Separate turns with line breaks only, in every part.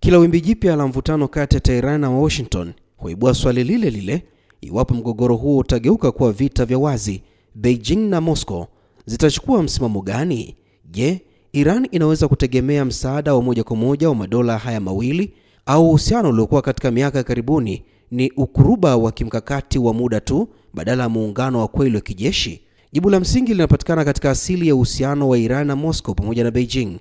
Kila wimbi jipya la mvutano kati ya Tehran na Washington huibua swali lile lile: iwapo mgogoro huo utageuka kuwa vita vya wazi, Beijing na Moscow zitachukua msimamo gani? Je, Iran inaweza kutegemea msaada wa moja kwa moja wa madola haya mawili, au uhusiano uliokuwa katika miaka ya karibuni ni ukuruba wa kimkakati wa muda tu badala ya muungano wa kweli wa kijeshi? Jibu la msingi linapatikana katika asili ya uhusiano wa Iran na Moscow pamoja na Beijing.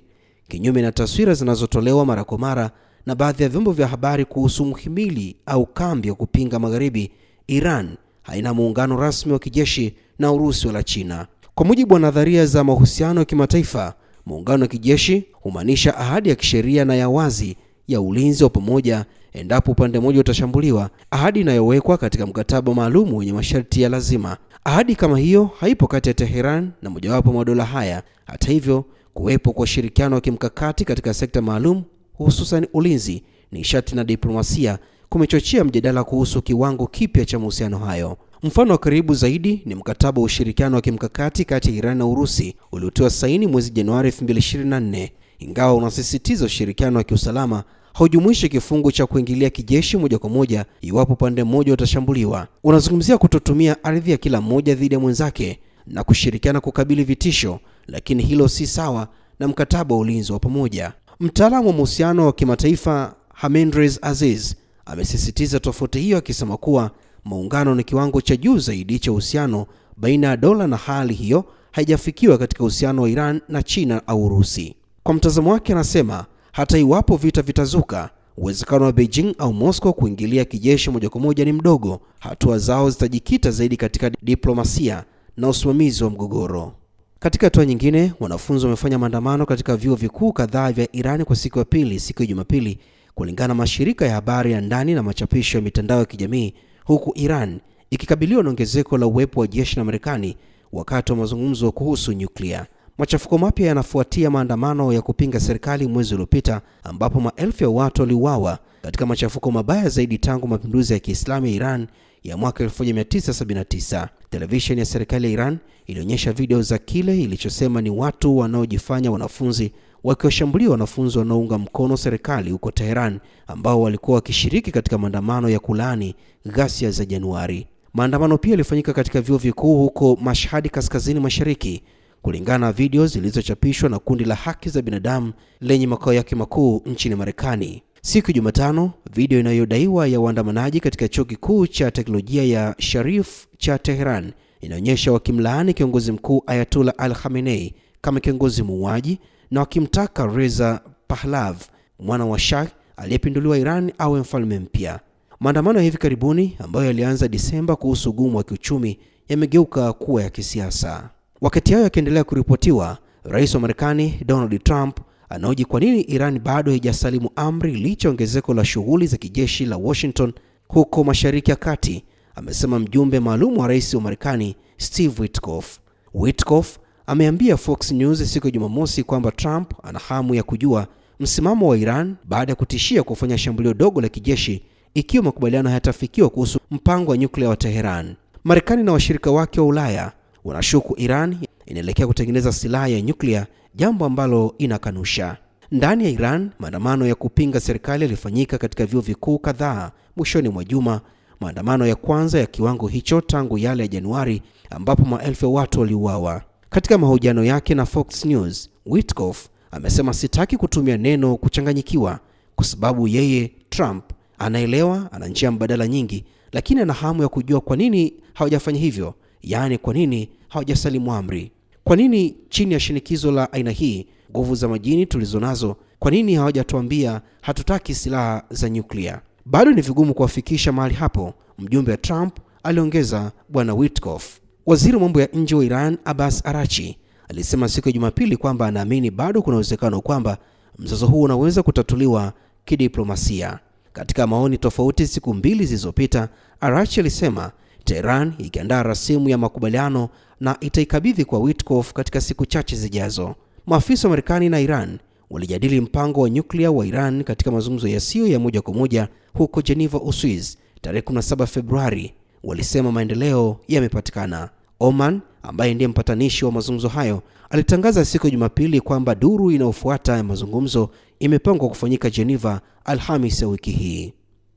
Kinyume na taswira zinazotolewa mara kwa mara na baadhi ya vyombo vya habari kuhusu muhimili au kambi ya kupinga magharibi, Iran haina muungano rasmi wa kijeshi na Urusi wala China. Kwa mujibu wa nadharia za mahusiano ya kimataifa, muungano wa kijeshi humaanisha ahadi ya kisheria na ya wazi ya ulinzi wa pamoja endapo upande mmoja utashambuliwa, ahadi inayowekwa katika mkataba maalum wenye masharti ya lazima. Ahadi kama hiyo haipo kati ya Tehran na mojawapo wa madola haya. Hata hivyo, kuwepo kwa ushirikiano wa kimkakati katika sekta maalum, hususan ulinzi, nishati na diplomasia, kumechochea mjadala kuhusu kiwango kipya cha mahusiano hayo. Mfano wa karibu zaidi ni mkataba wa ushirikiano wa kimkakati kati ya Iran na Urusi uliotiwa saini mwezi Januari 2024. Ingawa unasisitiza ushirikiano wa kiusalama, haujumuishi kifungu cha kuingilia kijeshi moja kwa moja iwapo pande mmoja utashambuliwa. Unazungumzia kutotumia ardhi ya kila mmoja dhidi ya mwenzake na kushirikiana kukabili vitisho, lakini hilo si sawa na mkataba wa ulinzi wa pamoja. Mtaalamu wa mahusiano wa kimataifa Hamendrez Aziz amesisitiza tofauti hiyo, akisema kuwa muungano ni kiwango cha juu zaidi cha uhusiano baina ya dola, na hali hiyo haijafikiwa katika uhusiano wa Iran na China au Urusi. Kwa mtazamo wake, anasema hata iwapo vita vitazuka, uwezekano wa Beijing au Moscow kuingilia kijeshi moja kwa moja ni mdogo. Hatua zao zitajikita zaidi katika diplomasia na usimamizi wa mgogoro. Katika hatua nyingine, wanafunzi wamefanya maandamano katika vyuo vikuu kadhaa vya Iran kwa siku ya pili, siku ya Jumapili, kulingana na mashirika ya habari ya ndani na machapisho ya mitandao ya kijamii, huku Iran ikikabiliwa na ongezeko la uwepo wa jeshi la Marekani wakati wa mazungumzo kuhusu nyuklia. Machafuko mapya yanafuatia maandamano ya kupinga serikali mwezi uliopita, ambapo maelfu ya watu waliuawa katika machafuko mabaya zaidi tangu mapinduzi ya Kiislamu ya Iran ya mwaka 1979. Televisheni ya serikali ya Iran ilionyesha video za kile ilichosema ni watu wanaojifanya wanafunzi wakiwashambulia wanafunzi wanaounga mkono serikali huko Tehran, ambao walikuwa wakishiriki katika maandamano ya kulaani ghasia za Januari. Maandamano pia yalifanyika katika vyuo vikuu huko Mashhad, kaskazini mashariki, kulingana na video zilizochapishwa na kundi la haki za binadamu lenye makao yake makuu nchini Marekani. Siku ya Jumatano, video inayodaiwa ya waandamanaji katika chuo kikuu cha teknolojia ya Sharif cha Tehran inaonyesha wakimlaani kiongozi mkuu Ayatollah Al-Khamenei kama kiongozi muuaji na wakimtaka Reza Pahlavi, mwana wa Shah aliyepinduliwa Iran, awe mfalme mpya. Maandamano ya hivi karibuni ambayo yalianza Disemba kuhusu ugumu wa kiuchumi yamegeuka kuwa ya kisiasa. Wakati hayo yakiendelea kuripotiwa, Rais wa Marekani Donald Trump anahoji kwa nini Iran bado haijasalimu amri licha ongezeko la shughuli za kijeshi la Washington huko Mashariki ya Kati, amesema mjumbe maalum wa Rais wa Marekani Steve Witkoff. Witkoff ameambia Fox News siku ya Jumamosi kwamba Trump ana hamu ya kujua msimamo wa Iran baada ya kutishia kufanya shambulio dogo la kijeshi ikiwa makubaliano hayatafikiwa kuhusu mpango wa nyuklia wa Tehran. Marekani na washirika wake wa Ulaya wanashuku Iran inaelekea kutengeneza silaha ya nyuklia, jambo ambalo inakanusha. Ndani ya Iran, maandamano ya kupinga serikali yalifanyika katika vyuo vikuu kadhaa mwishoni mwa juma, maandamano ya kwanza ya kiwango hicho tangu yale ya Januari ambapo maelfu ya watu waliuawa. Katika mahojiano yake na Fox News, Witkoff amesema sitaki kutumia neno kuchanganyikiwa kwa sababu yeye Trump anaelewa ana njia mbadala nyingi, lakini ana hamu ya kujua kwa nini hawajafanya hivyo, yaani kwa nini hawajasalimu amri. Kwa nini chini ya shinikizo la aina hii, nguvu za majini tulizonazo, kwa nini hawajatuambia hatutaki silaha za nyuklia? Bado ni vigumu kuwafikisha mahali hapo, mjumbe wa Trump aliongeza Bwana Witkoff. Waziri wa mambo ya nje wa Iran Abbas Araghchi alisema siku ya Jumapili kwamba anaamini bado kuna uwezekano kwamba mzozo huu unaweza kutatuliwa kidiplomasia. Katika maoni tofauti siku mbili zilizopita, Araghchi alisema Tehran ikiandaa rasimu ya makubaliano na itaikabidhi kwa Witkoff katika siku chache zijazo. Maafisa wa Marekani na Iran walijadili mpango wa nyuklia wa Iran katika mazungumzo yasiyo ya moja kwa moja huko Geneva, Uswizi, tarehe 17 Februari. Walisema maendeleo yamepatikana. Oman, ambaye ndiye mpatanishi wa mazungumzo hayo, alitangaza siku ya Jumapili kwamba duru inayofuata ya mazungumzo imepangwa kufanyika Geneva Alhamisi ya wiki hii.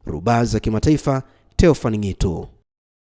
Rubaa za Kimataifa, Theophane Ng'itu.